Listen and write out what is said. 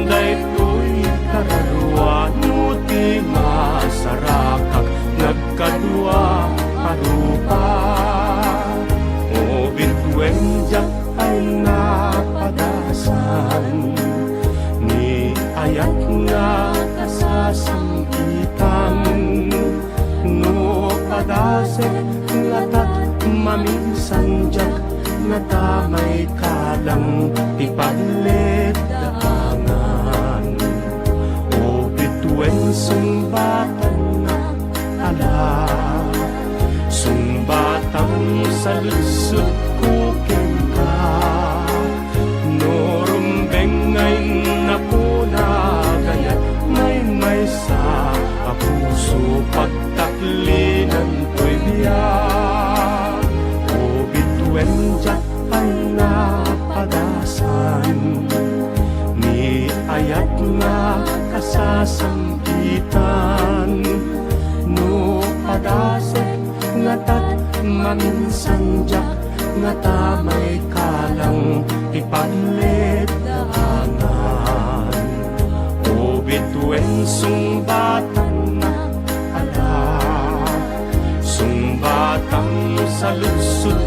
daytoy kararuan ti masarakak nagkadua parupa. O bitwenjak ay napadasan ni ayat nga kasasangkitan. No padasek latat maminsanjak nga tamay kalang ipalit daangan. O bitwen sumbatan na ala, sumbatang sa lusot kukin ka. No rumbeng ngay napuna gayat may sa puso pagtaklinan to'y biyak. O bitwen jak ay napadasan ni ayat nga kasasangkitan. No padasek nga tat maminsanjak nga tamay kalang ipalit daangan. O bitwen sumbatan na ala, sumbatang sa lusot